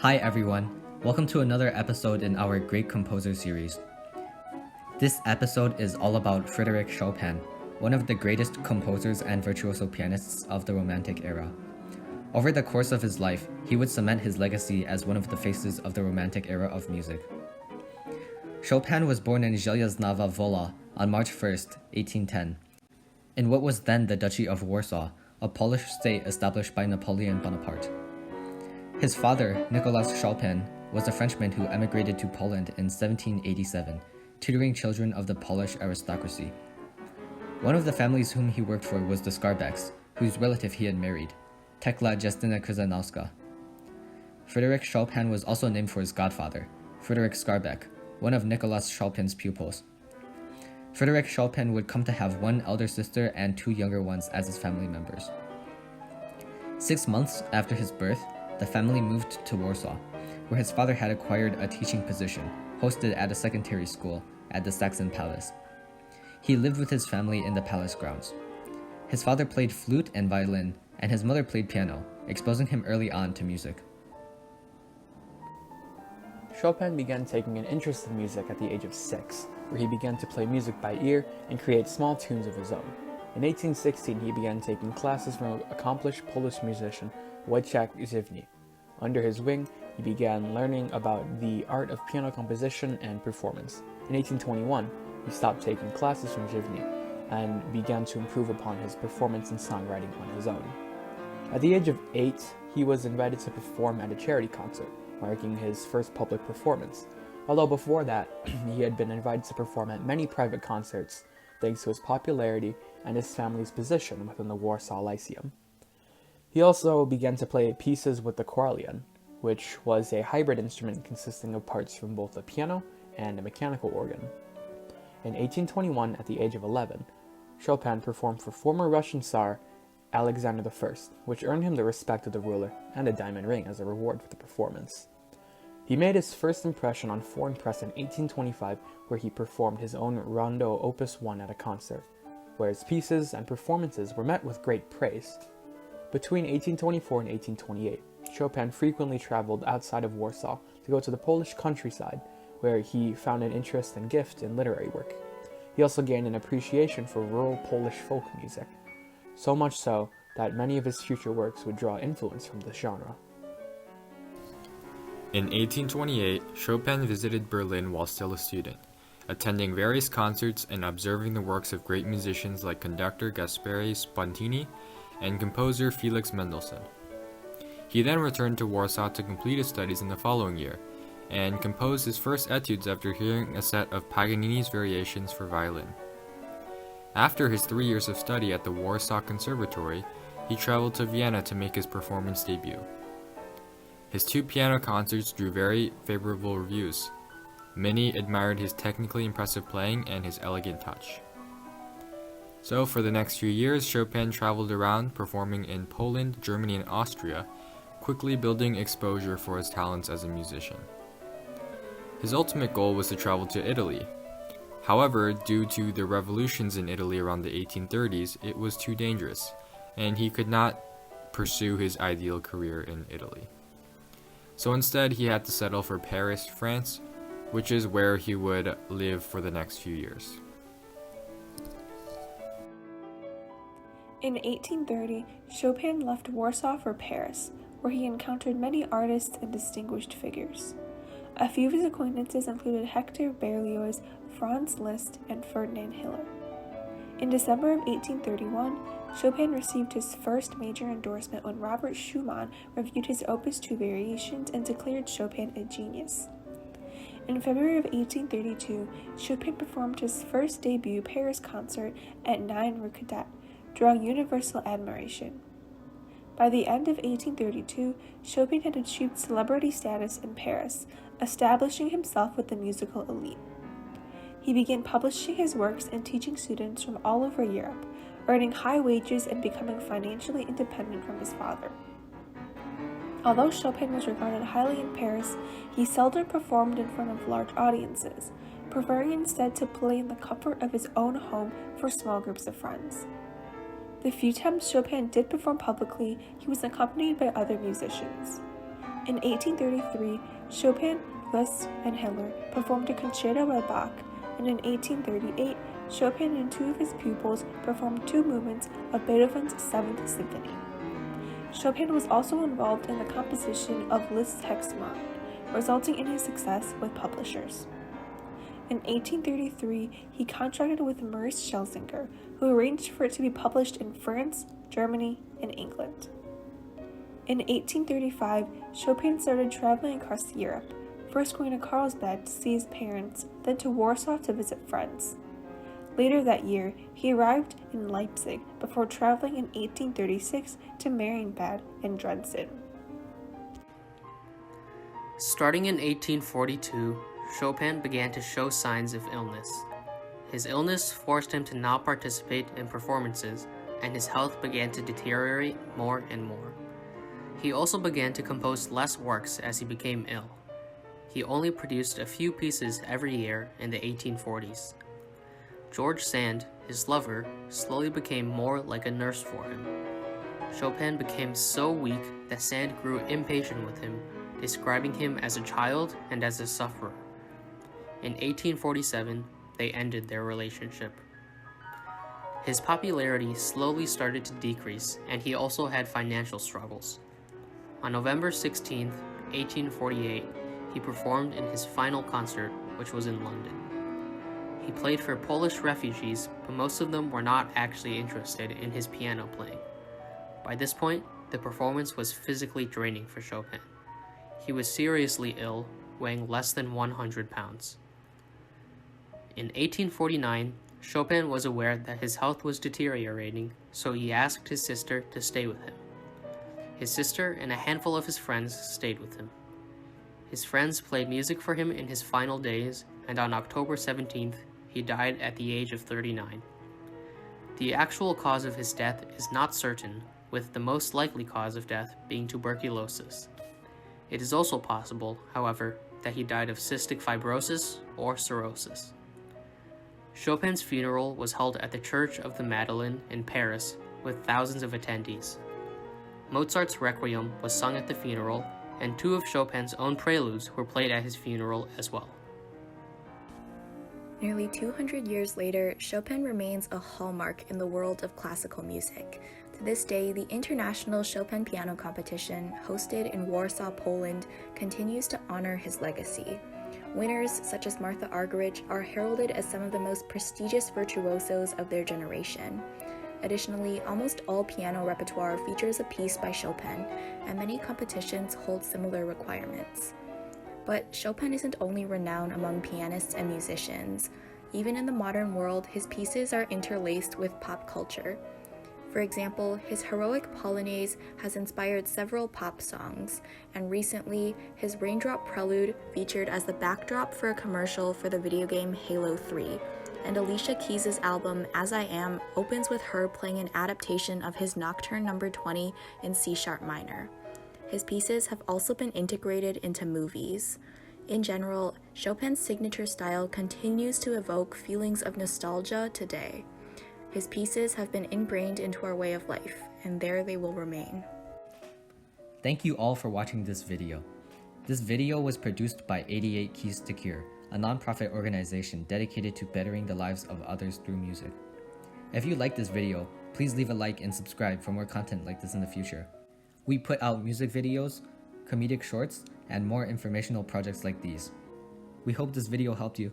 Hi everyone, welcome to another episode in our Great Composer series. This episode is all about Frédéric Chopin, one of the greatest composers and virtuoso pianists of the Romantic era. Over the course of his life, he would cement his legacy as one of the faces of the Romantic era of music. Chopin was born in Zhelyaznava Wola on March 1, 1810, in what was then the Duchy of Warsaw, a Polish state established by Napoleon Bonaparte. His father, Nicolas Chopin, was a Frenchman who emigrated to Poland in 1787, tutoring children of the Polish aristocracy. One of the families whom he worked for was the Skarbecks, whose relative he had married, Tekla Justyna Krzyżanowska. Frédéric Chopin was also named for his godfather, Frédéric Skarbek, one of Nicolas Chopin's pupils. Frédéric Chopin would come to have one elder sister and two younger ones as his family members. 6 months after his birth, the family moved to Warsaw, where his father had acquired a teaching position, hosted at a secondary school at the Saxon Palace. He lived with his family in the palace grounds. His father played flute and violin, and his mother played piano, exposing him early on to music. Chopin began taking an interest in music at the age of 6, where he began to play music by ear and create small tunes of his own. In 1816, he began taking classes from accomplished Polish musician Wojciech Żywny. Under his wing, he began learning about the art of piano composition and performance. In 1821, he stopped taking classes from Żywny and began to improve upon his performance and songwriting on his own. At the age of 8, he was invited to perform at a charity concert, marking his first public performance. Although before that, he had been invited to perform at many private concerts thanks to his popularity and his family's position within the Warsaw Lyceum. He also began to play pieces with the carillon, which was a hybrid instrument consisting of parts from both a piano and a mechanical organ. In 1821, at the age of 11, Chopin performed for former Russian Tsar Alexander I, which earned him the respect of the ruler and a diamond ring as a reward for the performance. He made his first impression on foreign press in 1825, where he performed his own Rondo Opus 1 at a concert, where his pieces and performances were met with great praise. Between 1824 and 1828, Chopin frequently traveled outside of Warsaw to go to the Polish countryside, where he found an interest and gift in literary work. He also gained an appreciation for rural Polish folk music, so much so that many of his future works would draw influence from this genre. In 1828, Chopin visited Berlin while still a student, attending various concerts and observing the works of great musicians like conductor Gaspare Spontini and composer Felix Mendelssohn. He then returned to Warsaw to complete his studies in the following year, and composed his first etudes after hearing a set of Paganini's variations for violin. After his 3 years of study at the Warsaw Conservatory, he traveled to Vienna to make his performance debut. His 2 piano concerts drew very favorable reviews. Many admired his technically impressive playing and his elegant touch. So for the next few years, Chopin traveled around, performing in Poland, Germany, and Austria, quickly building exposure for his talents as a musician. His ultimate goal was to travel to Italy. However, due to the revolutions in Italy around the 1830s, it was too dangerous, and he could not pursue his ideal career in Italy. So instead, he had to settle for Paris, France, which is where he would live for the next few years. In 1830, Chopin left Warsaw for Paris, where he encountered many artists and distinguished figures. A few of his acquaintances included Hector Berlioz, Franz Liszt, and Ferdinand Hiller. In December of 1831, Chopin received his first major endorsement when Robert Schumann reviewed his Opus 2 variations and declared Chopin a genius. In February of 1832, Chopin performed his first debut Paris concert at 9 Rue Cadet, drawing universal admiration. By the end of 1832, Chopin had achieved celebrity status in Paris, establishing himself with the musical elite. He began publishing his works and teaching students from all over Europe, earning high wages and becoming financially independent from his father. Although Chopin was regarded highly in Paris, he seldom performed in front of large audiences, preferring instead to play in the comfort of his own home for small groups of friends. The few times Chopin did perform publicly, he was accompanied by other musicians. In 1833, Chopin, Liszt, and Hiller performed a concerto by Bach, and in 1838, Chopin and two of his pupils performed two movements of Beethoven's Seventh Symphony. Chopin was also involved in the composition of Liszt's Hexameron, resulting in his success with publishers. In 1833, he contracted with Maurice Schlesinger, who arranged for it to be published in France, Germany, and England. In 1835, Chopin started traveling across Europe, first going to Carlsbad to see his parents, then to Warsaw to visit friends. Later that year, he arrived in Leipzig before traveling in 1836 to Marienbad and Dresden. Starting in 1842, Chopin began to show signs of illness. His illness forced him to not participate in performances, and his health began to deteriorate more and more. He also began to compose less works as he became ill. He only produced a few pieces every year in the 1840s. George Sand, his lover, slowly became more like a nurse for him. Chopin became so weak that Sand grew impatient with him, describing him as a child and as a sufferer. In 1847, they ended their relationship. His popularity slowly started to decrease, and he also had financial struggles. On November 16, 1848, he performed in his final concert, which was in London. He played for Polish refugees, but most of them were not actually interested in his piano playing. By this point, the performance was physically draining for Chopin. He was seriously ill, weighing less than 100 pounds. In 1849, Chopin was aware that his health was deteriorating, so he asked his sister to stay with him. His sister and a handful of his friends stayed with him. His friends played music for him in his final days, and on October 17th, he died at the age of 39. The actual cause of his death is not certain, with the most likely cause of death being tuberculosis. It is also possible, however, that he died of cystic fibrosis or cirrhosis. Chopin's funeral was held at the Church of the Madeleine in Paris with thousands of attendees. Mozart's Requiem was sung at the funeral, and two of Chopin's own preludes were played at his funeral as well. Nearly 200 years later, Chopin remains a hallmark in the world of classical music. To this day, the International Chopin Piano Competition, hosted in Warsaw, Poland, continues to honor his legacy. Winners such as Martha Argerich are heralded as some of the most prestigious virtuosos of their generation. Additionally, almost all piano repertoire features a piece by Chopin, and many competitions hold similar requirements. But Chopin isn't only renowned among pianists and musicians. Even in the modern world, his pieces are interlaced with pop culture. For example, his heroic Polonaise has inspired several pop songs, and recently, his Raindrop Prelude featured as the backdrop for a commercial for the video game Halo 3, and Alicia Keys' album As I Am opens with her playing an adaptation of his Nocturne No. 20 in C-sharp minor. His pieces have also been integrated into movies. In general, Chopin's signature style continues to evoke feelings of nostalgia today. His pieces have been ingrained into our way of life, and there they will remain. Thank you all for watching this video. This video was produced by 88 Keys to Cure, a nonprofit organization dedicated to bettering the lives of others through music. If you like this video, please leave a like and subscribe for more content like this in the future. We put out music videos, comedic shorts, and more informational projects like these. We hope this video helped you.